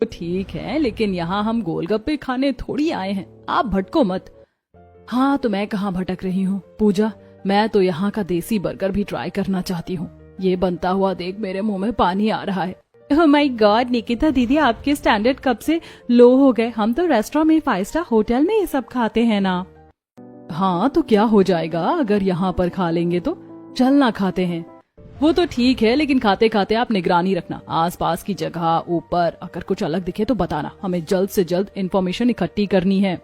तो ठीक है, लेकिन यहाँ हम गोलगप्पे खाने थोड़ी आए हैं, आप भटको मत। हाँ तो मैं कहाँ भटक रही हूँ पूजा, मैं तो यहाँ का देसी बर्गर भी ट्राई करना चाहती हूँ। ये बनता हुआ देख मेरे मुंह में पानी आ रहा है। ओह माय गॉड निकिता दीदी, आपके स्टैंडर्ड कब से लो हो गए? हम तो रेस्टोरेंट में 5 स्टार होटल में ये सब खाते हैं ना। हाँ तो क्या हो जाएगा अगर यहाँ पर खा लेंगे तो, चलना खाते हैं। वो तो ठीक है, लेकिन खाते खाते आप निगरानी रखना, आसपास की जगह ऊपर अगर कुछ अलग दिखे तो बताना, हमें जल्द से जल्द इन्फॉर्मेशन इकट्ठी करनी है।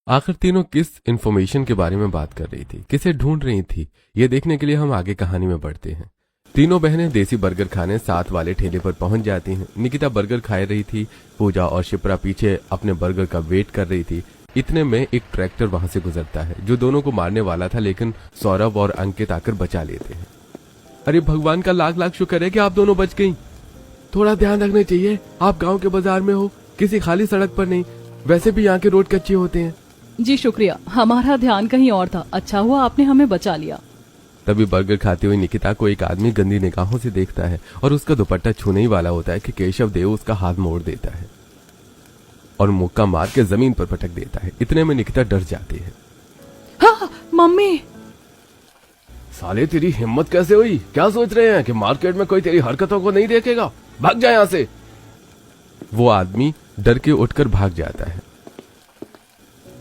आखिर तीनों किस इन्फॉर्मेशन के बारे में बात कर रही थी, किसे ढूंढ रही थी, ये देखने के लिए हम आगे कहानी में बढ़ते हैं। तीनों बहनें देसी बर्गर खाने साथ वाले ठेले पर पहुंच जाती हैं। निकिता बर्गर खा रही थी, पूजा और शिप्रा पीछे अपने बर्गर का वेट कर रही थी। इतने में एक ट्रैक्टर वहां से गुजरता है जो दोनों को मारने वाला था, लेकिन सौरभ और अंकित आकर बचा लेते हैं। अरे भगवान का लाख लाख शुक्र है कि आप दोनों बच गई। थोड़ा ध्यान रखना चाहिए, आप गांव के बाजार में हो, किसी खाली सड़क पर नहीं, वैसे भी यहाँ के रोड कच्चे होते हैं। जी शुक्रिया, हमारा ध्यान कहीं और था, अच्छा हुआ आपने हमें बचा लिया। तभी बर्गर खाते हुए निकिता को एक आदमी गंदी निगाहों से देखता है और उसका दुपट्टा छूने ही वाला होता है कि केशव देव उसका हाथ मोड़ देता है और मुक्का मार के जमीन पर पटक देता है। इतने में निकिता डर जाती है। हाँ मम्मी। साले तेरी हिम्मत कैसे हुई? क्या सोच रहे हैं कि मार्केट में कोई तेरी हरकतों को नहीं देखेगा? भाग जा यहाँ से। वो आदमी डर के उठकर भाग जाता है।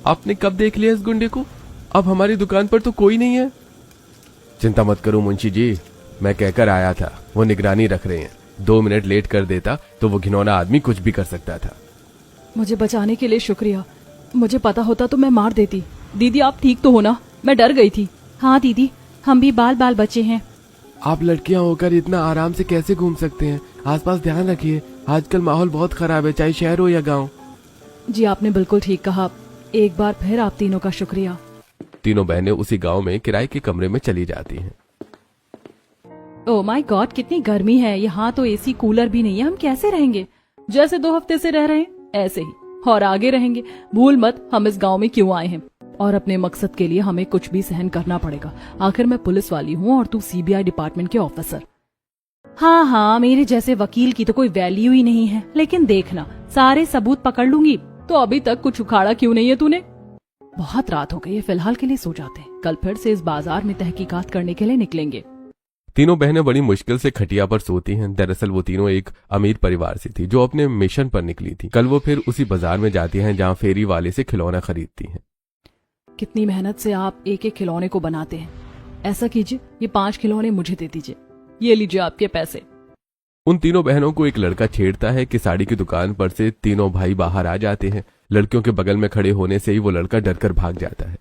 आपने कब देख लिया इस गुंडे को? अब हमारी दुकान पर तो कोई नहीं है। चिंता मत करो मुंशी जी, मैं कहकर आया था, वो निगरानी रख रहे हैं। 2 मिनट लेट कर देता तो वो घिनौना आदमी कुछ भी कर सकता था। मुझे बचाने के लिए शुक्रिया, मुझे पता होता तो मैं मार देती। दीदी आप ठीक तो हो ना? मैं डर गई थी। हाँ दीदी, हम भी बाल बाल बचे हैं। आप लड़कियां होकर इतना आराम से कैसे घूम सकते हैं? आसपास ध्यान रखिए, आजकल माहौल बहुत खराब है, चाहे शहर हो या गाँव। जी आपने बिल्कुल ठीक कहा, एक बार फिर आप तीनों का शुक्रिया। तीनों बहनें उसी गांव में किराए के कमरे में चली जाती हैं। ओह माय गॉड कितनी गर्मी है, यहाँ तो एसी कूलर भी नहीं है, हम कैसे रहेंगे? जैसे 2 हफ्ते से रह रहे हैं ऐसे ही, और आगे रहेंगे। भूल मत हम इस गांव में क्यों आए हैं, और अपने मकसद के लिए हमें कुछ भी सहन करना पड़ेगा। आखिर मैं पुलिस वाली हूँ और तू सीबीआई डिपार्टमेंट के ऑफिसर। हाँ हाँ, मेरे जैसे वकील की तो कोई वैल्यू ही नहीं है, लेकिन देखना सारे सबूत पकड़ लूंगी। तो अभी तक कुछ उखाड़ा क्यों नहीं है तूने? बहुत रात हो गई है, फिलहाल के लिए सो जाते हैं, कल फिर से इस बाजार में तहकीकात करने के लिए निकलेंगे। तीनों बहनें बड़ी मुश्किल से खटिया पर सोती हैं। दरअसल वो तीनों एक अमीर परिवार से थी जो अपने मिशन पर निकली थी। कल वो फिर उसी बाजार में जाती हैं जहाँ फेरी वाले से खिलौना खरीदती हैं। कितनी मेहनत से आप एक एक खिलौने को बनाते हैं। ऐसा कीजिए, ये 5 खिलौने मुझे दे दीजिए, ये लीजिए आपके पैसे। उन तीनों बहनों को एक लड़का छेड़ता है कि साड़ी की दुकान पर से तीनों भाई बाहर आ जाते हैं। लड़कियों के बगल में खड़े होने से ही वो लड़का डरकर भाग जाता है।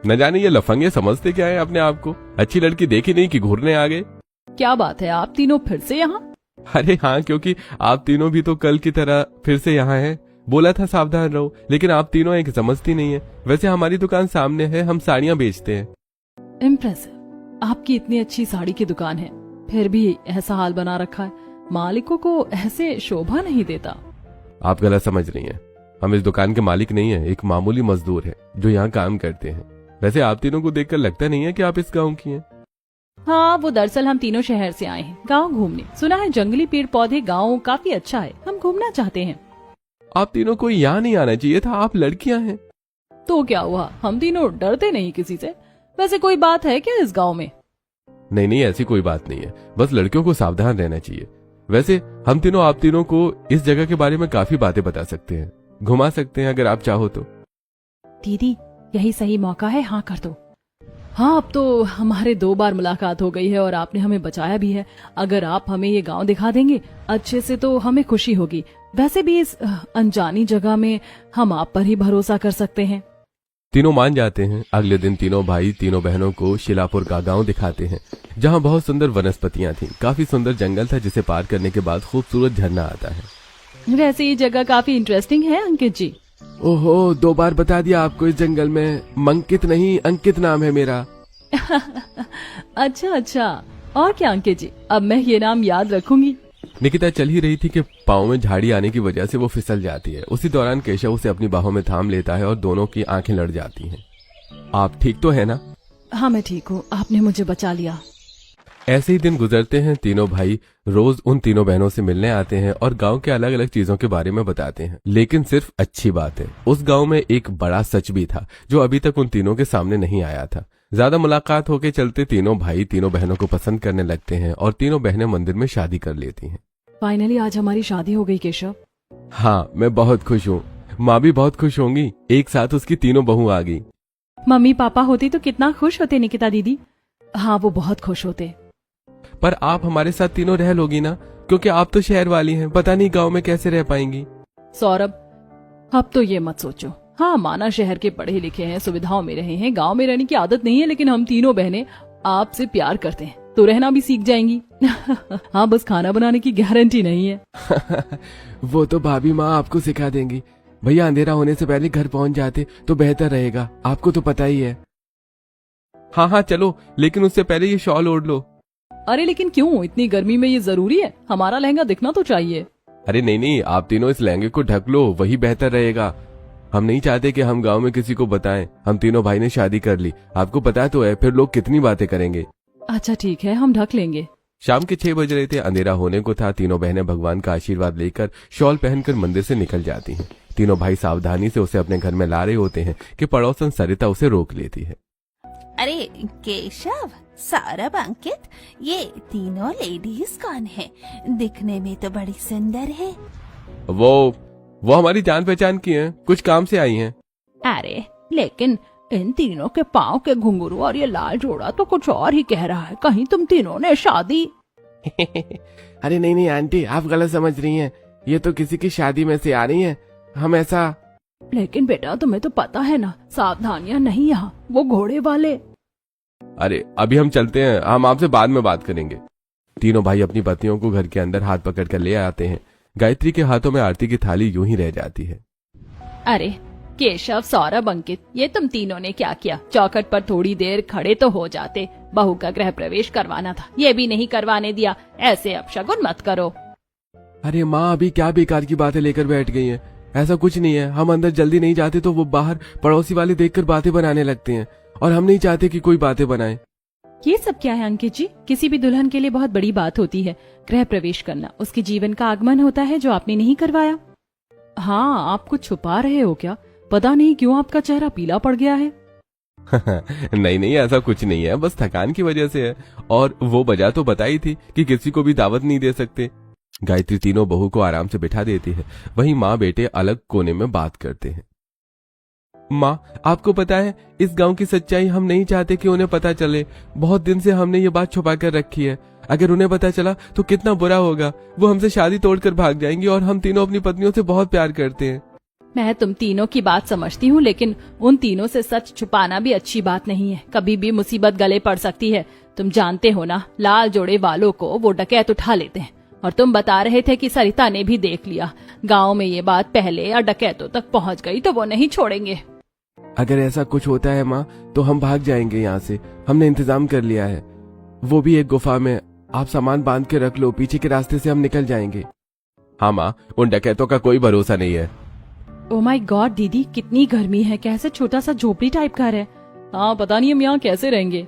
न जाने ये लफंगे समझते क्या है अपने आप को? अच्छी लड़की देखी नहीं कि घूरने आ गए। क्या बात है, आप तीनों फिर से यहाँ? अरे हाँ, क्योंकि आप तीनों भी तो कल की तरह फिर से यहाँ हैं। बोला था सावधान रहो, लेकिन आप तीनों एक समझती नहीं है। वैसे हमारी दुकान सामने है, हम साड़ियाँ बेचते हैं। इम्प्रेसिव, आपकी इतनी अच्छी साड़ी की दुकान है, फिर भी ऐसा हाल बना रखा है। मालिकों को ऐसे शोभा नहीं देता। आप गलत समझ रही हैं, हम इस दुकान के मालिक नहीं है, एक मामूली मजदूर है जो यहाँ काम करते हैं। वैसे आप तीनों को देखकर लगता नहीं है कि आप इस गांव की हैं। हाँ, वो दरअसल हम तीनों शहर से आए हैं गांव घूमने। सुना है जंगली पेड़ पौधे गांव काफी अच्छा है, हम घूमना चाहते हैं। आप तीनों को यहाँ नहीं आना चाहिए था, आप लड़कियां हैं। तो क्या हुआ, हम तीनों डरते नहीं किसी से। वैसे कोई बात है क्या इस गाँव में? नहीं, ऐसी कोई बात नहीं है, बस लड़कियों को सावधान रहना चाहिए। वैसे हम तीनों आप तीनों को इस जगह के बारे में काफी बातें बता सकते हैं, घुमा सकते हैं अगर आप चाहो तो। दीदी यही सही मौका है, हाँ कर दो। हाँ, अब तो हमारे 2 बार मुलाकात हो गई है और आपने हमें बचाया भी है। अगर आप हमें ये गांव दिखा देंगे अच्छे से तो हमें खुशी होगी। वैसे भी इस अनजानी जगह में हम आप पर ही भरोसा कर सकते हैं। तीनों मान जाते हैं। अगले दिन तीनों भाई तीनों बहनों को शिलापुर का गांव दिखाते हैं जहां बहुत सुंदर वनस्पतियां थीं। काफी सुंदर जंगल था जिसे पार करने के बाद खूबसूरत झरना आता है। वैसे ये जगह काफी इंटरेस्टिंग है अंकित जी। ओहो, 2 बार बता दिया आपको। इस जंगल में मंकित नहीं अंकित नाम है मेरा। अच्छा, और क्या अंकित जी, अब मैं ये नाम याद रखूंगी। निकिता चल ही रही थी कि पाँव में झाड़ी आने की वजह से वो फिसल जाती है। उसी दौरान केशव उसे अपनी बाहों में थाम लेता है और दोनों की आंखें लड़ जाती हैं। आप ठीक तो है ना? हाँ मैं ठीक हूँ, आपने मुझे बचा लिया। ऐसे ही दिन गुजरते हैं। तीनों भाई रोज उन तीनों बहनों से मिलने आते हैं और गांव के अलग अलग चीजों के बारे में बताते हैं। लेकिन सिर्फ अच्छी बात है, उस गांव में एक बड़ा सच भी था जो अभी तक उन तीनों के सामने नहीं आया था। ज्यादा मुलाकात होके चलते तीनों भाई तीनों बहनों को पसंद करने लगते हैं और तीनों बहनें मंदिर में शादी कर लेती हैं। फाइनली आज हमारी शादी हो गई केशव। हाँ, मैं बहुत खुश हूँ। माँ भी बहुत खुश होंगी, एक साथ उसकी तीनों बहू आ गई। मम्मी पापा होते तो कितना खुश होते निकिता दीदी। हाँ, वो बहुत खुश होते। पर आप हमारे साथ तीनों रह लोगी ना, क्योंकि आप तो शहर वाली हैं, पता नहीं गांव में कैसे रह पाएंगी। सौरभ, अब तो ये मत सोचो। हाँ, माना शहर के पढ़े लिखे हैं, सुविधाओं में रहे हैं, गांव में रहने की आदत नहीं है, लेकिन हम तीनों बहनें आपसे प्यार करते हैं तो रहना भी सीख जाएंगी। हाँ, बस खाना बनाने की गारंटी नहीं है। वो तो भाभी माँ आपको सिखा देंगी। भैया अंधेरा होने से पहले घर पहुंच जाते तो बेहतर रहेगा, आपको तो पता ही है। हाँ हाँ चलो, लेकिन उससे पहले ये शॉल ओढ़ लो। अरे लेकिन क्यों, इतनी गर्मी में ये जरूरी है? हमारा लहंगा दिखना तो चाहिए। अरे नहीं नहीं, आप तीनों इस लहंगे को ढक लो, वही बेहतर रहेगा। हम नहीं चाहते कि हम गांव में किसी को बताएं हम तीनों भाई ने शादी कर ली। आपको पता तो है, फिर लोग कितनी बातें करेंगे। अच्छा ठीक है, हम ढक लेंगे। शाम के 6 बज रहे थे, अंधेरा होने को था। तीनों बहनें भगवान का आशीर्वाद लेकर शॉल पहनकर मंदिर से निकल जाती हैं। तीनों भाई सावधानी से उसे अपने घर में ला रहे होते हैं कि पड़ोसन सरिता उसे रोक लेती है। अरे केशव, सौरभ, अंकित, ये तीनों लेडीज कौन है? दिखने में तो बड़ी सुंदर है। वो हमारी जान पहचान की हैं, कुछ काम से आई हैं। अरे लेकिन इन तीनों के पाँव के घुंघरू और ये लाल जोड़ा तो कुछ और ही कह रहा है। कहीं तुम तीनों ने शादी? अरे नहीं नहीं आंटी, आप गलत समझ रही हैं। ये तो किसी की शादी में से आ रही हैं। हम ऐसा। लेकिन बेटा तुम्हें तो पता है ना, सावधानियां नहीं यहाँ, वो घोड़े वाले। अरे अभी हम चलते हैं, हम आपसे बाद में बात करेंगे। तीनों भाई अपनी पत्नियों को घर के अंदर हाथ पकड़ कर ले आते हैं। गायत्री के हाथों में आरती की थाली यूं ही रह जाती है। अरे केशव, सौरभ, अंकित, ये तुम तीनों ने क्या किया? चौखट पर थोड़ी देर खड़े तो हो जाते। बहू का गृह प्रवेश करवाना था, ये भी नहीं करवाने दिया। ऐसे अपशगुन मत करो। अरे माँ, अभी क्या बेकार की बातें लेकर बैठ गई हैं? ऐसा कुछ नहीं है। हम अंदर जल्दी नहीं जाते तो वो बाहर पड़ोसी वाले देखकर बातें बनाने लगते हैं, और हम नहीं चाहते कि कोई बातें बनाए। ये सब क्या है अंकित जी? किसी भी दुल्हन के लिए बहुत बड़ी बात होती है गृह प्रवेश करना। उसके जीवन का आगमन होता है जो आपने नहीं करवाया। हाँ, आप कुछ छुपा रहे हो क्या? पता नहीं क्यों आपका चेहरा पीला पड़ गया है। नहीं नहीं, ऐसा कुछ नहीं है, बस थकान की वजह से है। और वो वजह तो बताई थी कि किसी को भी दावत नहीं दे सकते। गायत्री तीनों बहू को आराम से बिठा देती है। वहीं माँ बेटे अलग कोने में बात करते हैं। माँ, आपको पता है, इस गांव की सच्चाई हम नहीं चाहते कि उन्हें पता चले। बहुत दिन से हमने ये बात छुपा कर रखी है। अगर उन्हें पता चला तो कितना बुरा होगा। वो हमसे शादी तोड़कर भाग जाएंगी, और हम तीनों अपनी पत्नियों से बहुत प्यार करते हैं। मैं तुम तीनों की बात समझती हूँ, लेकिन उन तीनों से सच छुपाना भी अच्छी बात नहीं है। कभी भी मुसीबत गले पड़ सकती है। तुम जानते हो ना, लाल जोड़े वालों को वो डकैत उठा लेते हैं। और तुम बता रहे थे कि सरिता ने भी देख लिया। गांव में ये बात पहले या डकैतों तक पहुंच गई तो वो नहीं छोड़ेंगे। अगर ऐसा कुछ होता है माँ, तो हम भाग जाएंगे यहाँ से। हमने इंतजाम कर लिया है, वो भी एक गुफा में। आप सामान बांध के रख लो, पीछे के रास्ते से हम निकल जाएंगे। हाँ माँ, उन डकैतों का कोई भरोसा नहीं है। ओह माय गॉड दीदी, कितनी गर्मी है। कैसे छोटा सा झोपड़ी टाइप घर है। हाँ, पता नहीं हम यहाँ कैसे रहेंगे।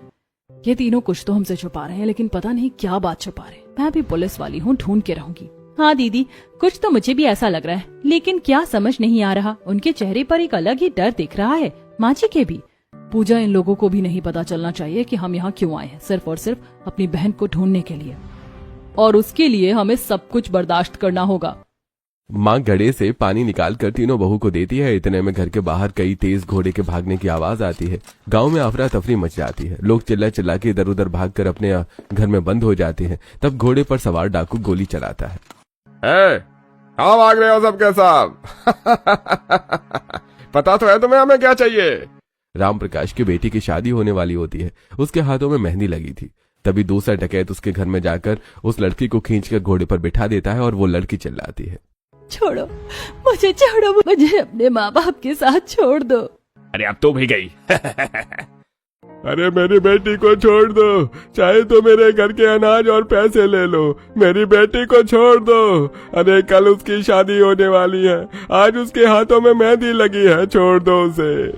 ये तीनों कुछ तो हमसे छुपा रहे हैं, लेकिन पता नहीं क्या बात छुपा रहे। मैं भी पुलिस वाली हूँ, ढूंढ के रहूंगी। हाँ दीदी, कुछ तो मुझे भी ऐसा लग रहा है, लेकिन क्या समझ नहीं आ रहा। उनके चेहरे पर एक अलग ही डर दिख रहा है, माँ जी के भी। पूजा, इन लोगों को भी नहीं पता चलना चाहिए कि हम यहाँ क्यों आए हैं, सिर्फ और सिर्फ अपनी बहन को ढूंढने के लिए। और उसके लिए हमें सब कुछ बर्दाश्त करना होगा। माँ घड़े से पानी निकाल कर तीनों बहू को देती है। इतने में घर के बाहर कई तेज घोड़े के भागने की आवाज आती है। गांव में अफरा तफरी मच जाती है। लोग चिल्ला चिल्ला के इधर उधर भागकर अपने घर में बंद हो जाते हैं। तब घोड़े पर सवार डाकू गोली चलाता है। कहाँ भाग रहे हो सबके सब? पता तो है तुम्हें हमें क्या चाहिए? राम प्रकाश की बेटी की शादी होने वाली होती है। उसके हाथों में मेहंदी लगी थी। तभी दूसरा डकैत उसके घर में जाकर उस लड़की को खींचकर घोड़े पर बिठा देता है, और वो लड़की चिल्लाती है, छोड़ो मुझे, छोड़ो मुझे, अपने माँ बाप के साथ छोड़ दो। अरे अब तो भी गई। अरे मेरी बेटी को छोड़ दो, चाहे तो मेरे घर के अनाज और पैसे ले लो, मेरी बेटी को छोड़ दो। अरे कल उसकी शादी होने वाली है, आज उसके हाथों में मेहंदी लगी है, छोड़ दो उसे।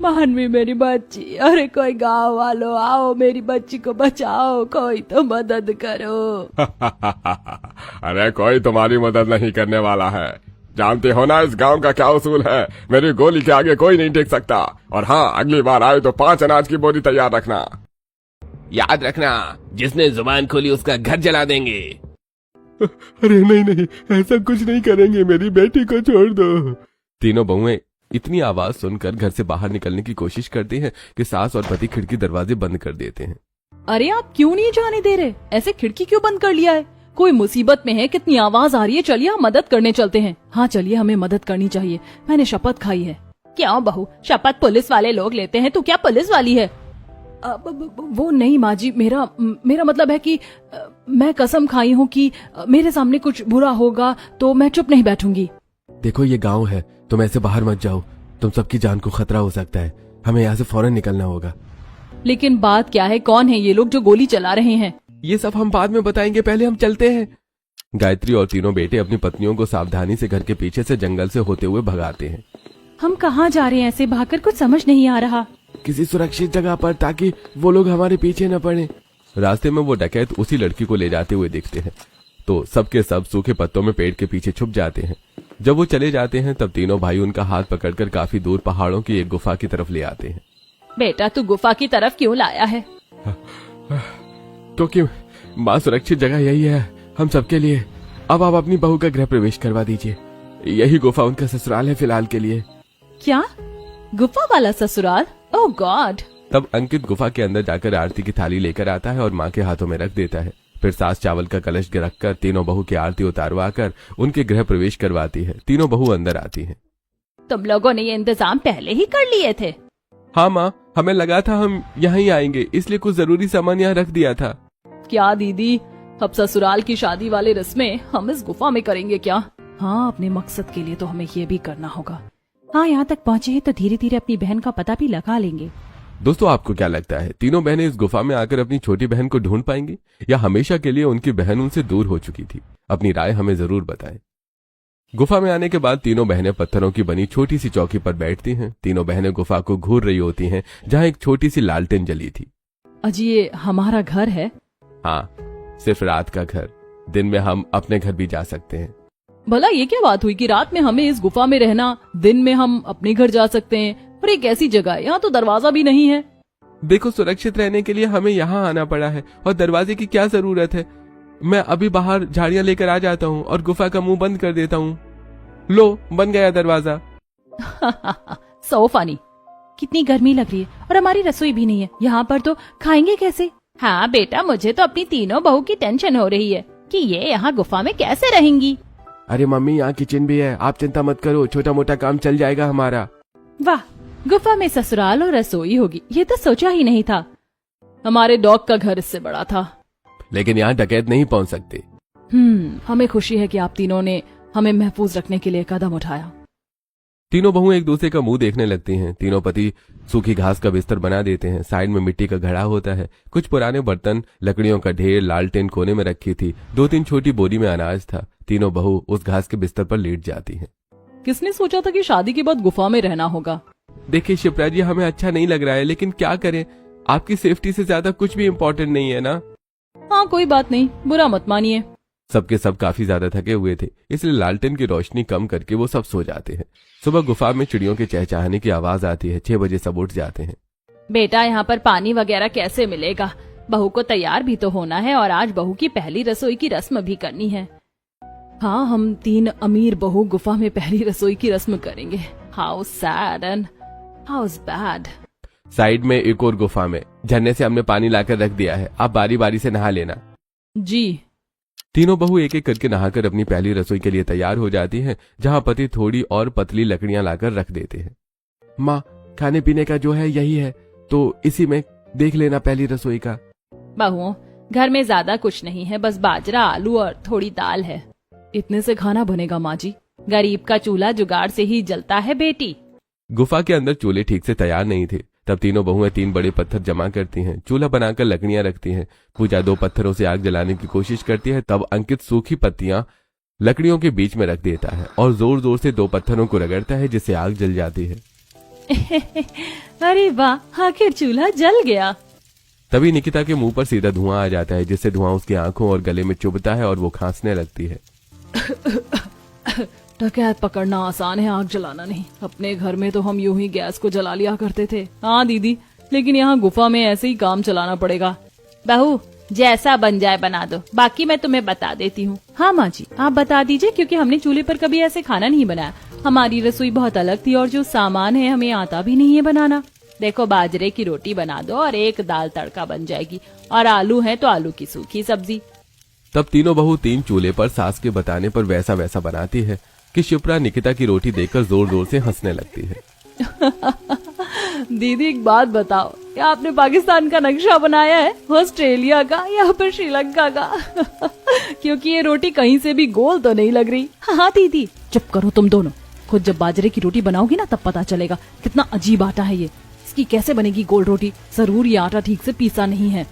मानवी मेरी बच्ची, अरे कोई गांव वालों आओ, मेरी बच्ची को बचाओ, कोई तो मदद करो। अरे कोई तुम्हारी मदद नहीं करने वाला है। जानते हो ना इस गांव का क्या उसूल है, मेरी गोली के आगे कोई नहीं टिक सकता। और हाँ, अगली बार आए तो 5 अनाज की बोरी तैयार रखना। याद रखना, जिसने जुबान खोली उसका घर जला देंगे। अरे नहीं नहीं, ऐसा कुछ नहीं करेंगे, मेरी बेटी को छोड़ दो। तीनों बहुएं इतनी आवाज सुनकर घर से बाहर निकलने की कोशिश करती हैं कि सास और पति खिड़की दरवाजे बंद कर देते हैं। अरे आप क्यों नहीं जाने दे रहे? ऐसे खिड़की क्यों बंद कर लिया है? कोई मुसीबत में है, कितनी आवाज आ रही है, चलिए हम मदद करने चलते हैं। हाँ चलिए, हमें मदद करनी चाहिए, मैंने शपथ खाई है। क्यों बहू, शपथ पुलिस वाले लोग लेते हैं, तू क्या पुलिस वाली है? वो नहीं माँ जी, मेरा मतलब है कि मैं कसम खाई हूँ कि मेरे सामने कुछ बुरा होगा तो मैं चुप नहीं बैठूंगी। देखो ये गांव है, तुम ऐसे बाहर मत जाओ, तुम सबकी जान को खतरा हो सकता है, हमें यहाँ से फौरन निकलना होगा। लेकिन बात क्या है, कौन है ये लोग जो गोली चला रहे हैं? ये सब हम बाद में बताएंगे, पहले हम चलते हैं। गायत्री और तीनों बेटे अपनी पत्नियों को सावधानी से घर के पीछे से जंगल से होते हुए भगाते हैं। हम कहाँ जा रहे हैं ऐसे भागकर, कुछ समझ नहीं आ रहा। किसी सुरक्षित जगह पर, ताकि वो लोग हमारे पीछे न पड़े। रास्ते में वो डकैत उसी लड़की को ले जाते हुए दिखते हैं, तो सबके सब सूखे पत्तों में पेड़ के पीछे छुप जाते हैं। जब वो चले जाते हैं तब तीनों भाई उनका हाथ पकड़कर काफी दूर पहाड़ों की एक गुफा की तरफ ले आते हैं। बेटा तू गुफा की तरफ क्यों लाया है? तो क्यों, माँ सुरक्षित जगह यही है हम सबके लिए। अब आप अपनी बहू का गृह प्रवेश करवा दीजिए, यही गुफा उनका ससुराल है फिलहाल के लिए। क्या, गुफा वाला ससुराल? ओह गॉड। तब अंकित गुफा के अंदर जाकर आरती की थाली लेकर आता है और माँ के हाथों में रख देता है। फिर सास चावल का कलश रखकर तीनों बहू की आरती उतारवा कर उनके गृह प्रवेश करवाती है। तीनों बहू अंदर आती हैं। तुम लोगों ने ये इंतजाम पहले ही कर लिए थे? हाँ माँ, हमें लगा था हम यहाँ आएंगे, इसलिए कुछ जरूरी सामान यहाँ रख दिया था। क्या दीदी, अब ससुराल की शादी वाली रस्में हम इस गुफा में करेंगे क्या? हाँ, अपने मकसद के लिए तो हमें ये भी करना होगा। हाँ, यहाँ तक पहुँचे हैं तो धीरे धीरे अपनी बहन का पता भी लगा लेंगे। दोस्तों आपको क्या लगता है, तीनों बहनें इस गुफा में आकर अपनी छोटी बहन को ढूंढ पाएंगी या हमेशा के लिए उनकी बहन उनसे दूर हो चुकी थी? अपनी राय हमें जरूर बताएं। गुफा में आने के बाद तीनों बहनें पत्थरों की बनी छोटी सी चौकी पर बैठती हैं। तीनों बहनें गुफा को घूर रही होती हैं जहाँ एक छोटी सी लालटेन जली थी। अजी ये हमारा घर है? हाँ, सिर्फ रात का घर, दिन में हम अपने घर भी जा सकते हैं। भला ये क्या बात हुई कि रात में हमें इस गुफा में रहना, दिन में हम अपने घर जा सकते हैं? और ये कैसी जगह है, यहाँ तो दरवाजा भी नहीं है। देखो, सुरक्षित रहने के लिए हमें यहाँ आना पड़ा है और दरवाजे की क्या जरूरत है। मैं अभी बाहर झाड़ियाँ लेकर आ जाता हूँ और गुफा का मुंह बंद कर देता हूँ। लो, बन गया दरवाजा। So funny. कितनी गर्मी लग रही है और हमारी रसोई भी नहीं है, यहाँ पर तो खाएंगे कैसे? हाँ बेटा, मुझे तो अपनी तीनों बहू की टेंशन हो रही है कि ये यहाँ गुफा में कैसे रहेंगी। अरे मम्मी, यहाँ किचन भी है, आप चिंता मत करो, छोटा मोटा काम चल जाएगा हमारा। वाह, गुफा में ससुराल और रसोई होगी, ये तो सोचा ही नहीं था। हमारे डॉग का घर इससे बड़ा था। लेकिन यहाँ डकैत नहीं पहुँच सकते। हमें खुशी है कि आप तीनों ने हमें महफूज रखने के लिए कदम उठाया। तीनों बहू एक दूसरे का मुंह देखने लगती हैं। तीनों पति सूखी घास का बिस्तर बना देते हैं। साइड में मिट्टी का घड़ा होता है, कुछ पुराने बर्तन, लकड़ियों का ढेर, लालटेन कोने में रखी थी, 2-3 छोटी बोरी में अनाज था। तीनों बहू उस घास के बिस्तर पर लेट जाती हैं। किसने सोचा था कि शादी के बाद गुफा में रहना होगा? देखिए शिप्रा जी, हमें अच्छा नहीं लग रहा है, लेकिन क्या करें, आपकी सेफ्टी से ज्यादा कुछ भी इम्पोर्टेंट नहीं है ना। हाँ कोई बात नहीं, बुरा मत मानिए। सबके सब काफी ज्यादा थके हुए थे, इसलिए लालटेन की रोशनी कम करके वो सब सो जाते हैं। सुबह गुफा में चिड़ियों के चहचहाने की आवाज आती है। 6 बजे सब उठ जाते हैं। बेटा, यहाँ पर पानी वगैरह कैसे मिलेगा? बहू को तैयार भी तो होना है और आज बहू की पहली रसोई की रस्म भी करनी है। हाँ, हम 3 अमीर बहू गुफा में पहली रसोई की रस्म करेंगे। How sad and how bad. Side में एक और गुफा में झरने से हमने पानी लाकर रख दिया है, आप बारी बारी से नहा लेना। जी। तीनों बहू एक एक करके नहाकर अपनी पहली रसोई के लिए तैयार हो जाती हैं, जहां पति थोड़ी और पतली लकड़ियां लाकर रख देते हैं। माँ, खाने पीने का जो है यही है, तो इसी में देख लेना पहली रसोई का। बहू, घर में ज्यादा कुछ नहीं है, बस बाजरा, आलू और थोड़ी दाल है। इतने से खाना बनेगा माँ जी? गरीब का चूल्हा जुगाड़ से ही जलता है बेटी। गुफा के अंदर चूल्हे ठीक से तैयार नहीं थे। तब तीनों बहुएं 3 बड़े पत्थर जमा करती हैं, चूल्हा बनाकर लकड़ियां रखती हैं। पूजा 2 पत्थरों से आग जलाने की कोशिश करती है। तब अंकित सूखी पत्तियां लकड़ियों के बीच में रख देता है और जोर जोर से 2 पत्थरों को रगड़ता है, जिससे आग जल जाती है। अरे वाह, आखिर चूल्हा जल गया। तभी निकिता के मुंह पर सीधा धुआं आ जाता है, जिससे धुआं उसकी आंखों और गले में चुभता है और वो खांसने लगती है। डकैत पकड़ना आसान है, आग जलाना नहीं। अपने घर में तो हम यूं ही गैस को जला लिया करते थे। हाँ दीदी, लेकिन यहाँ गुफा में ऐसे ही काम चलाना पड़ेगा। बहू, जैसा बन जाए बना दो, बाकी मैं तुम्हें बता देती हूँ। हाँ माँ जी, आप बता दीजिए, क्योंकि हमने चूल्हे पर कभी ऐसे खाना नहीं बनाया। हमारी रसोई बहुत अलग थी और जो सामान है हमें आता भी नहीं है बनाना। देखो, बाजरे की रोटी बना दो और एक दाल तड़का बन जाएगी, और आलू है तो आलू की सूखी सब्जी। तब तीनों बहू 3 चूल्हे पर सास के बताने पर वैसा वैसा बनाती है कि शिप्रा निकिता की रोटी देखकर जोर जोर से हंसने लगती है। दीदी एक बात बताओ, क्या आपने पाकिस्तान का नक्शा बनाया है, ऑस्ट्रेलिया का या फिर श्रीलंका का? क्योंकि ये रोटी कहीं से भी गोल तो नहीं लग रही। हाँ दीदी चुप करो तुम दोनों, खुद जब बाजरे की रोटी बनाओगी ना तब पता चलेगा कितना अजीब आटा है ये। इसकी कैसे बनेगी गोल रोटी? जरूर ये आटा ठीक से पीसा नहीं है।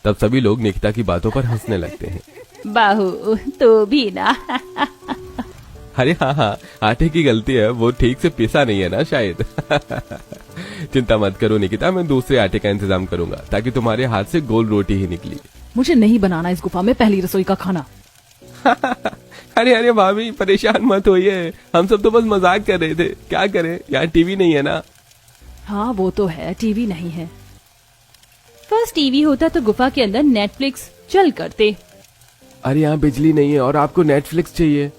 तब सभी लोग निकिता की बातों पर हंसने लगते हैं। बहू तो भी ना। अरे हाँ, आटे की गलती है, वो ठीक से पिसा नहीं है ना शायद। चिंता मत करो निकिता, मैं दूसरे आटे का इंतजाम करूंगा ताकि तुम्हारे हाथ से गोल रोटी ही निकली। मुझे नहीं बनाना इस गुफा में पहली रसोई का खाना। अरे अरे भाभी, परेशान मत होइए, हम सब तो बस मजाक कर रहे थे। क्या करें, यहाँ टीवी नहीं है ना। हाँ वो तो है, टीवी नहीं है। फर्स्ट टीवी होता तो गुफा के अंदर नेटफ्लिक्स चल करते। अरे यहाँ बिजली नहीं है और आपको नेटफ्लिक्स चाहिए।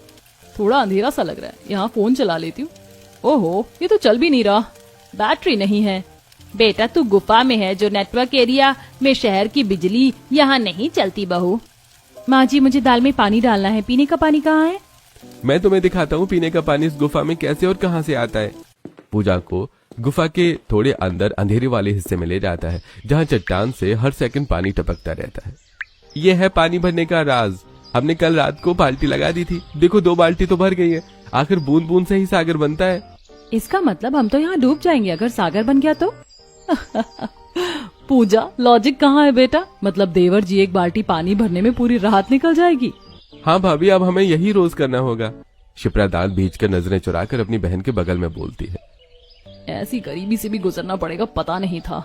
थोड़ा अंधेरा सा लग रहा है, यहाँ फोन चला लेती हूँ। ओहो, ये तो चल भी नहीं रहा, बैटरी नहीं है। बेटा तू गुफा में है, जो नेटवर्क एरिया में शहर की बिजली यहाँ नहीं चलती। बहू, माँ जी मुझे दाल में पानी डालना है, पीने का पानी कहाँ है? मैं तुम्हें दिखाता हूँ पीने का पानी इस गुफा में कैसे और कहाँ से आता है। पूजा को गुफा के थोड़े अंदर अंधेरे वाले हिस्से में ले जाता है, जहाँ चट्टान से हर सेकंड पानी टपकता रहता है। ये है पानी भरने का राज। हमने कल रात को बाल्टी लगा दी थी, देखो 2 बाल्टी तो भर गई है। आखिर बूंद बूंद से ही सागर बनता है। इसका मतलब हम तो यहाँ डूब जाएंगे अगर सागर बन गया तो। पूजा, लॉजिक कहाँ है बेटा? मतलब देवर जी एक बाल्टी पानी भरने में पूरी रात निकल जाएगी? हाँ भाभी, अब हमें यही रोज करना होगा। शिप्रा दाल भीज कर नजरें चुराकर अपनी बहन के बगल में बोलती है। ऐसी गरीबी से भी गुजरना पड़ेगा, पता नहीं था।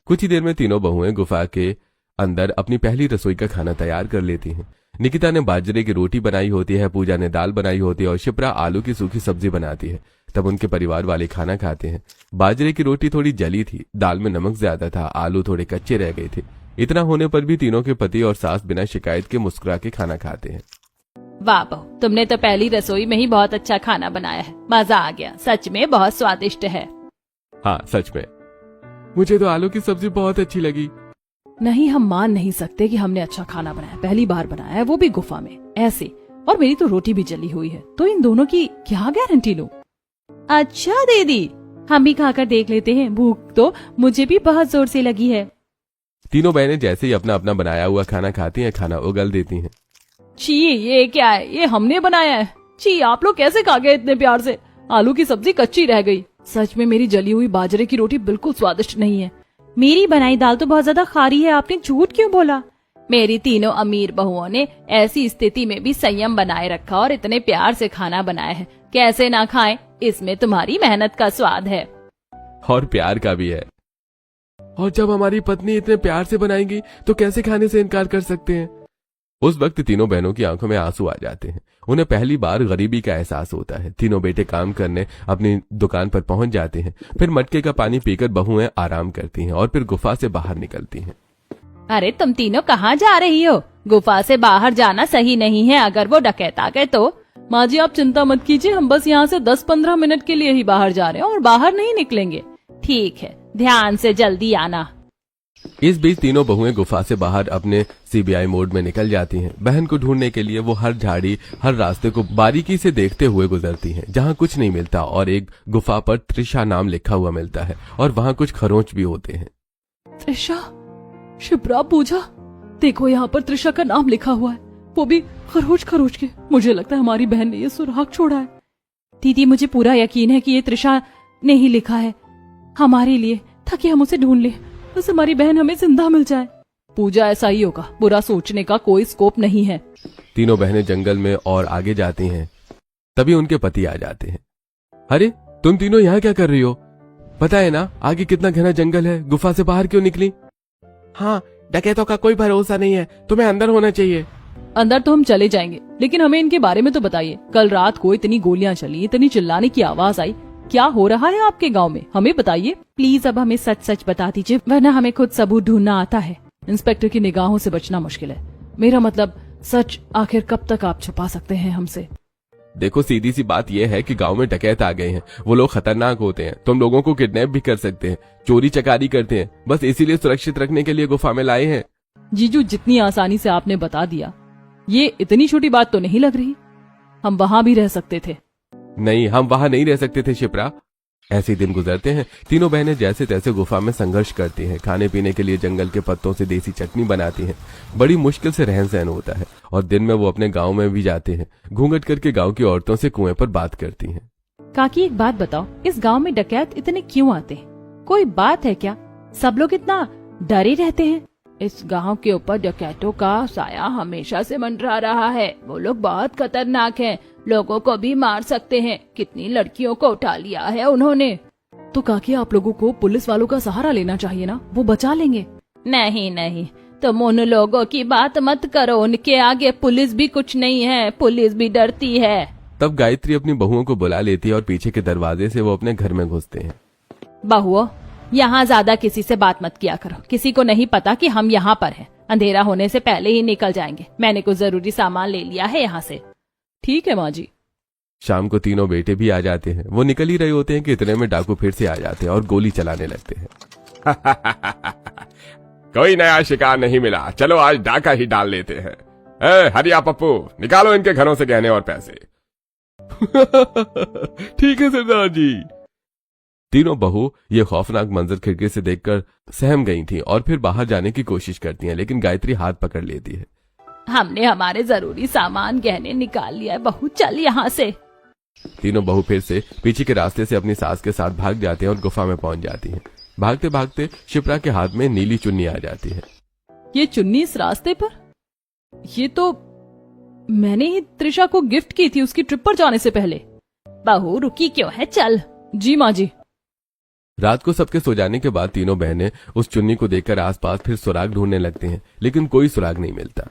कुछ ही देर में तीनों बहुएं गुफा के अंदर अपनी पहली रसोई का खाना तैयार कर लेती हैं। निकिता ने बाजरे की रोटी बनाई होती है, पूजा ने दाल बनाई होती है और शिप्रा आलू की सूखी सब्जी बनाती है। तब उनके परिवार वाले खाना खाते हैं। बाजरे की रोटी थोड़ी जली थी, दाल में नमक ज्यादा था, आलू थोड़े कच्चे रह गए थे। इतना होने पर भी तीनों के पति और सास बिना शिकायत के मुस्कुरा के खाना खाते हैं। वाह बहू, तुमने तो पहली रसोई में ही बहुत अच्छा खाना बनाया है, मजा आ गया, सच में बहुत स्वादिष्ट है। हाँ सच में, मुझे तो आलू की सब्जी बहुत अच्छी लगी। नहीं, हम मान नहीं सकते कि हमने अच्छा खाना बनाया, पहली बार बनाया है, वो भी गुफा में ऐसे। और मेरी तो रोटी भी जली हुई है, तो इन दोनों की क्या गारंटी लूं? अच्छा दीदी, हम भी खाकर देख लेते हैं, भूख तो मुझे भी बहुत जोर से लगी है। तीनों बहनें जैसे ही अपना अपना बनाया हुआ खाना खाती हैं, खाना उगल देती हैं। छी, ये क्या है? ये हमने बनाया है? छी, आप लोग कैसे खा गए इतने प्यार से? आलू की सब्जी कच्ची रह गई। सच में मेरी जली हुई बाजरे की रोटी बिल्कुल स्वादिष्ट नहीं है। मेरी बनाई दाल तो बहुत ज्यादा खारी है, आपने झूठ क्यों बोला? मेरी तीनों अमीर बहुओं ने ऐसी स्थिति में भी संयम बनाए रखा और इतने प्यार से खाना बनाया है, कैसे ना खाएं? इसमें तुम्हारी मेहनत का स्वाद है और प्यार का भी है। और जब हमारी पत्नी इतने प्यार से बनाएगी तो कैसे खाने से इनकार कर सकते हैं? उस वक्त तीनों बहनों की आंखों में आंसू आ जाते हैं। उन्हें पहली बार गरीबी का एहसास होता है। तीनों बेटे काम करने अपनी दुकान पर पहुंच जाते हैं। फिर मटके का पानी पीकर बहुएं आराम करती हैं और फिर गुफा से बाहर निकलती हैं। अरे तुम तीनों कहाँ जा रही हो? गुफा से बाहर जाना सही नहीं है, अगर वो डकैत आ गए तो। माँ जी आप चिंता मत कीजिए, हम बस यहाँ से 10-15 मिनट के लिए ही बाहर जा रहे हैं और बाहर नहीं निकलेंगे। ठीक है, ध्यान से जल्दी आना। इस बीच तीनों बहुएं गुफा से बाहर अपने सीबीआई मोड में निकल जाती हैं। बहन को ढूंढने के लिए वो हर झाड़ी, हर रास्ते को बारीकी से देखते हुए गुजरती हैं, जहाँ कुछ नहीं मिलता और एक गुफा पर त्रिशा नाम लिखा हुआ मिलता है और वहाँ कुछ खरोंच भी होते हैं। त्रिशा, शिप्रा, पूजा, देखो यहाँ पर त्रिशा का नाम लिखा हुआ है, वो भी खरोच खरोच के। मुझे लगता है हमारी बहन ने ये सुराग छोड़ा है। दीदी मुझे पूरा यकीन है कि ये त्रिशा ने ही लिखा है हमारे लिए, ताकि हम उसे ढूंढ ले, बस हमारी बहन हमें जिंदा मिल जाए। पूजा ऐसा ही होगा, बुरा सोचने का कोई स्कोप नहीं है। तीनों बहनें जंगल में और आगे जाती हैं। तभी उनके पति आ जाते हैं। अरे तुम तीनों यहाँ क्या कर रही हो? पता है ना आगे कितना घना जंगल है, गुफा से बाहर क्यों निकली? हाँ, डकैतों का कोई भरोसा नहीं है, तुम्हें अंदर होना चाहिए। अंदर तो हम चले जाएंगे, लेकिन हमें इनके बारे में तो बताइए। कल रात को इतनी गोलियां चली, इतनी चिल्लाने की आवाज आई, क्या हो रहा है आपके गांव में, हमें बताइए। प्लीज अब हमें सच सच बता दीजिए, वरना हमें खुद सबूत ढूंढना आता है। इंस्पेक्टर की निगाहों से बचना मुश्किल है। मेरा मतलब सच आखिर कब तक आप छुपा सकते हैं हमसे? देखो सीधी सी बात यह है कि गांव में डकैत आ गए हैं। वो लोग खतरनाक होते हैं, तुम लोगों को किडनैप भी कर सकते हैं, चोरी चकारी करते हैं, बस इसीलिए सुरक्षित रखने के लिए गुफा में लाए हैं। जीजू, जितनी आसानी से आपने बता दिया, ये इतनी छोटी बात तो नहीं लग रही। हम वहां भी रह सकते थे। नहीं, हम वहां नहीं रह सकते थे शिप्रा। ऐसे ही दिन गुजरते हैं। तीनों बहनें जैसे तैसे गुफा में संघर्ष करती हैं, खाने पीने के लिए जंगल के पत्तों से देसी चटनी बनाती हैं। बड़ी मुश्किल से रहन सहन होता है और दिन में वो अपने गांव में भी जाते हैं। घूंघट करके गांव की औरतों से कुएं पर बात करती हैं। काकी एक बात बताओ, इस गांव में डकैत इतने क्यों आते हैं? कोई बात है क्या? सब लोग इतना डरे रहते हैं। इस गांव के ऊपर डकैतों का साया हमेशा से मंडरा रहा है। वो लोग बहुत खतरनाक हैं, लोगों को भी मार सकते हैं। कितनी लड़कियों को उठा लिया है उन्होंने। तो काकी, आप लोगों को पुलिस वालों का सहारा लेना चाहिए ना, वो बचा लेंगे। नहीं नहीं, तुम उन लोगों की बात मत करो, उनके आगे पुलिस भी कुछ नहीं है, पुलिस भी डरती है। तब गायत्री अपनी बहुओं को बुला लेती है और पीछे के दरवाजे से वो अपने घर में घुसते हैं। बहुओं, यहाँ ज्यादा किसी से बात मत किया करो, किसी को नहीं पता कि हम यहाँ पर हैं। अंधेरा होने से पहले ही निकल जाएंगे। मैंने कुछ जरूरी सामान ले लिया है यहाँ से। ठीक है माँ जी। शाम को तीनों बेटे भी आ जाते हैं। वो निकल ही रहे होते हैं कि इतने में डाकू फिर से आ जाते हैं और गोली चलाने लगते हैं। कोई नया शिकार नहीं मिला, चलो आज डाका ही डाल लेते हैं। हरिया पप्पू, निकालो इनके घरों से गहने और पैसे। ठीक है सरदार जी। तीनों बहू ये खौफनाक मंजर खिड़की से देखकर सहम गई थीं और फिर बाहर जाने की कोशिश करती हैं, लेकिन गायत्री हाथ पकड़ लेती है। हमने हमारे जरूरी सामान गहने निकाल लिया है, बहू चल यहाँ से। तीनों बहू फिर से पीछे के रास्ते से अपनी सास के साथ भाग जाते हैं और गुफा में पहुंच जाती हैं। भागते भागते शिप्रा के हाथ में नीली चुन्नी आ जाती है। ये चुन्नी इस रास्ते पर? ये तो मैंने ही त्रिशा को गिफ्ट की थी उसकी ट्रिप पर जाने से पहले। बहू रुकी क्यों है, चल। जी माँ जी। रात को सबके सो जाने के बाद तीनों बहनें उस चुन्नी को देखकर आसपास फिर सुराग ढूंढने लगते हैं, लेकिन कोई सुराग नहीं मिलता।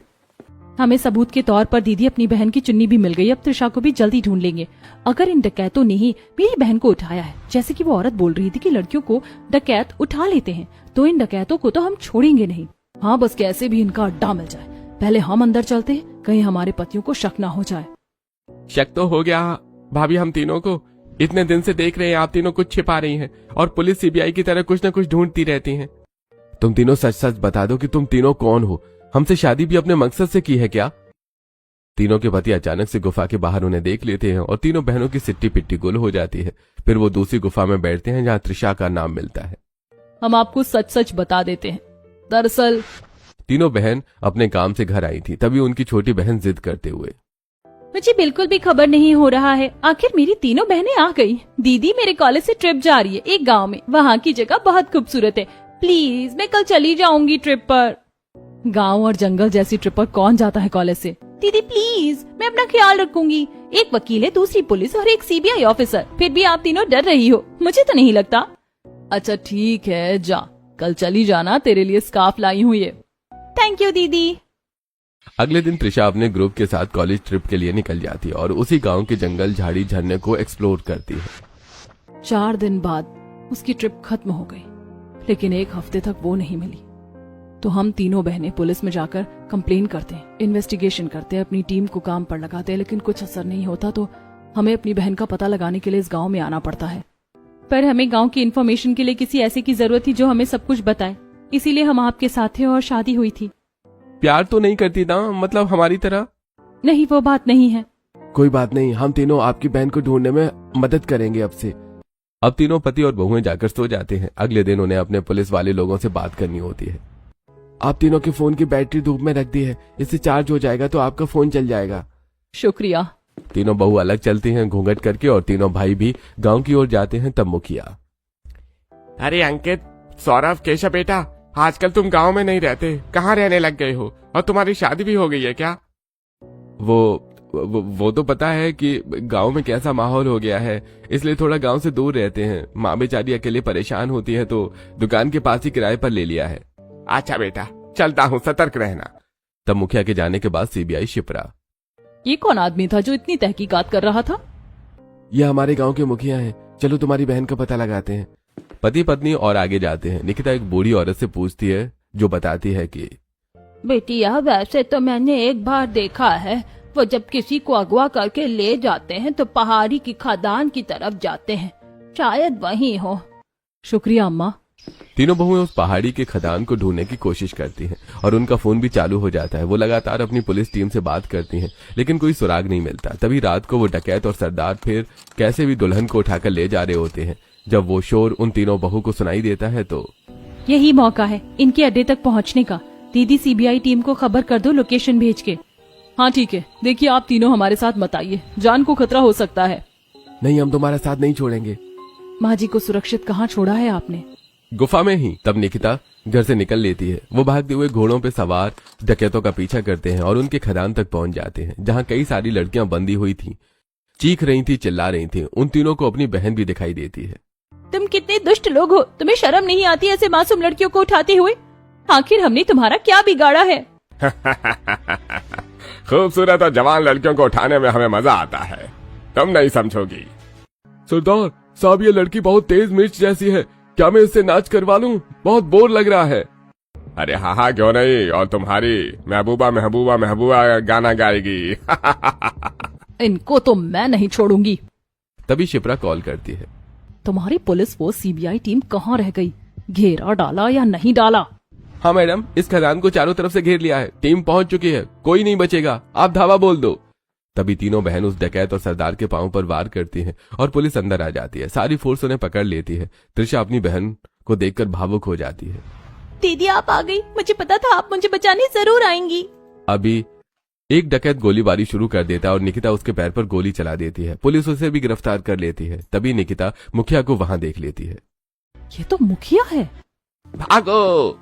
हमें सबूत के तौर पर दीदी अपनी बहन की चुन्नी भी मिल गई। अब त्रिशा को भी जल्दी ढूंढ लेंगे। अगर इन डकैतों ने ही मेरी बहन को उठाया है, जैसे कि वो औरत बोल रही थी कि लड़कियों को डकैत उठा लेते हैं, तो इन डकैतों को तो हम छोड़ेंगे नहीं। हाँ, बस कैसे भी इनका अड्डा मिल जाए। पहले हम अंदर चलते हैं, कहीं हमारे पतियों को शक ना हो जाए। शक तो हो गया भाभी हम तीनों को। इतने दिन से देख रहे हैं आप तीनों कुछ छिपा रही हैं और पुलिस सीबीआई की तरह कुछ न कुछ ढूंढती रहती हैं। तुम तीनों सच सच बता दो कि तुम तीनों कौन हो? हमसे शादी भी अपने मकसद से की है क्या? तीनों के पति अचानक से गुफा के बाहर उन्हें देख लेते हैं और तीनों बहनों की सिट्टी पिट्टी गुल हो जाती है। फिर वो दूसरी गुफा में बैठते हैं जहाँ त्रिशा का नाम मिलता है। हम आपको सच सच बता देते हैं। दरअसल तीनों बहन अपने काम से घर आई थी, तभी उनकी छोटी बहन जिद करते हुए, मुझे बिल्कुल भी खबर नहीं हो रहा है, आखिर मेरी तीनों बहनें आ गई। दीदी मेरे कॉलेज से ट्रिप जा रही है एक गांव में, वहाँ की जगह बहुत खूबसूरत है, प्लीज मैं कल चली जाऊंगी ट्रिप पर। गांव और जंगल जैसी ट्रिप पर कौन जाता है कॉलेज से? दीदी प्लीज, मैं अपना ख्याल रखूंगी। एक वकील है, दूसरी पुलिस और एक सीबीआई ऑफिसर, फिर भी आप तीनों डर रही हो, मुझे तो नहीं लगता। अच्छा ठीक है, जा, कल चली जाना, तेरे लिए स्कार्फ लाई हूँ ये। थैंक यू दीदी। अगले दिन त्रिशा अपने ग्रुप के साथ कॉलेज ट्रिप के लिए निकल जाती है और उसी गांव के जंगल झाड़ी झरने को एक्सप्लोर करती है। 4 दिन बाद उसकी ट्रिप खत्म हो गई, लेकिन 1 हफ्ते तक वो नहीं मिली। तो हम तीनों बहनें पुलिस में जाकर कंप्लेन करते हैं, इन्वेस्टिगेशन करते हैं, अपनी टीम को काम पर लगाते हैं, लेकिन कुछ असर नहीं होता। तो हमें अपनी बहन का पता लगाने के लिए इस गांव में आना पड़ता है। पर हमें गांव की इन्फॉर्मेशन के लिए किसी ऐसे की जरूरत थी जो हमें सब कुछ बताए, इसीलिए हम आपके साथ थे और शादी हुई थी। प्यार तो नहीं करती ना, मतलब हमारी तरह? नहीं, वो बात नहीं है। कोई बात नहीं, हम तीनों आपकी बहन को ढूंढने में मदद करेंगे अब से। अब तीनों पति और बहुएं जाकर सो जाते हैं। अगले दिन उन्हें अपने पुलिस वाले लोगों से बात करनी होती है। आप तीनों के फोन की बैटरी धूप में रख दी है, इससे चार्ज हो जाएगा तो आपका फोन चल जाएगा। शुक्रिया। तीनों बहू अलग चलती हैं घूंघट करके और तीनों भाई भी गांव की ओर जाते हैं। तब मुखिया, अरे अंकित, सौरभ, केशव बेटा, आजकल तुम गांव में नहीं रहते, कहाँ रहने लग गए हो? और तुम्हारी शादी भी हो गई है क्या? वो वो तो पता है कि गांव में कैसा माहौल हो गया है, इसलिए थोड़ा गांव से दूर रहते हैं। माँ बेचारी अकेले परेशान होती है तो दुकान के पास ही किराए पर ले लिया है। अच्छा बेटा, चलता हूँ, सतर्क रहना। तब मुखिया के जाने के बाद सीबीआई शिप्रा। ये कौन आदमी था जो इतनी तहकीकात कर रहा था? ये हमारे गांव के मुखिया हैं, चलो तुम्हारी बहन का पता लगाते हैं। पति पत्नी और आगे जाते हैं। निकिता एक बूढ़ी औरत से पूछती है जो बताती है कि बेटिया, वैसे तो मैंने एक बार देखा है, वो जब किसी को अगवा करके ले जाते हैं तो पहाड़ी की खदान की तरफ जाते हैं, शायद वही हो। शुक्रिया अम्मा। तीनों बहुएं उस पहाड़ी के खदान को ढूंढने की कोशिश करती हैं और उनका फोन भी चालू हो जाता है। वो लगातार अपनी पुलिस टीम से बात करती हैं, लेकिन कोई सुराग नहीं मिलता। तभी रात को वो डकैत और सरदार फिर कैसे भी दुल्हन को उठाकर ले जा रहे होते हैं। जब वो शोर उन तीनों बहू को सुनाई देता है तो यही मौका है इनके अड्डे तक पहुंचने का। दीदी, सीबीआई टीम को खबर कर दो लोकेशन भेज के। हाँ ठीक है, देखिए आप तीनों हमारे साथ मत आइए, जान को खतरा हो सकता है। नहीं, हम तुम्हारा साथ नहीं छोड़ेंगे। माँ जी को सुरक्षित कहाँ छोड़ा है आपने? गुफा में ही। तब निकिता घर से निकल लेती है। वो भागते हुए घोड़ों पे सवार डकैतों का पीछा करते हैं और उनके खदान तक पहुंच जाते हैं, जहां कई सारी लड़कियां बंदी हुई थीं, चीख रही थी, चिल्ला रही थी। उन तीनों को अपनी बहन भी दिखाई देती है। तुम कितने दुष्ट लोग हो, तुम्हें शर्म नहीं आती ऐसे मासूम लड़कियों को उठाते हुए? आखिर हमने तुम्हारा क्या बिगाड़ा है? खूबसूरत और जवान लड़कियों को उठाने में हमें मजा आता है, तुम नहीं समझोगी। सरदार साहब, ये लड़की बहुत तेज मिर्च जैसी है, क्या मैं इससे नाच करवा लूं? बहुत बोर लग रहा है। अरे हाँ हाँ, क्यों नहीं, और तुम्हारी महबूबा महबूबा महबूबा गाना गाएगी। इनको तो मैं नहीं छोड़ूंगी। तभी शिप्रा कॉल करती है। तुम्हारी पुलिस फोर्स सीबीआई टीम कहाँ रह गई? घेरा डाला या नहीं डाला? हाँ मैडम, इस खदान को चारों तरफ से घेर लिया है, टीम पहुंच चुकी है, कोई नहीं बचेगा, आप धावा बोल दो। तभी तीनों बहन उस डकैत और सरदार के पांव पर वार करती हैं और पुलिस अंदर आ जाती है। सारी फोर्स उन्हें पकड़ लेती है। त्रिशा अपनी बहन को देखकर भावुक हो जाती है। दीदी, आप आ गई, मुझे पता था आप मुझे बचाने जरूर आएंगी। अभी एक डकैत गोलीबारी शुरू कर देता है और निकिता उसके पैर पर गोली चला देती है। पुलिस उसे भी गिरफ्तार कर लेती है। तभी निकिता मुखिया को वहां देख लेती है। ये तो मुखिया है। भागो!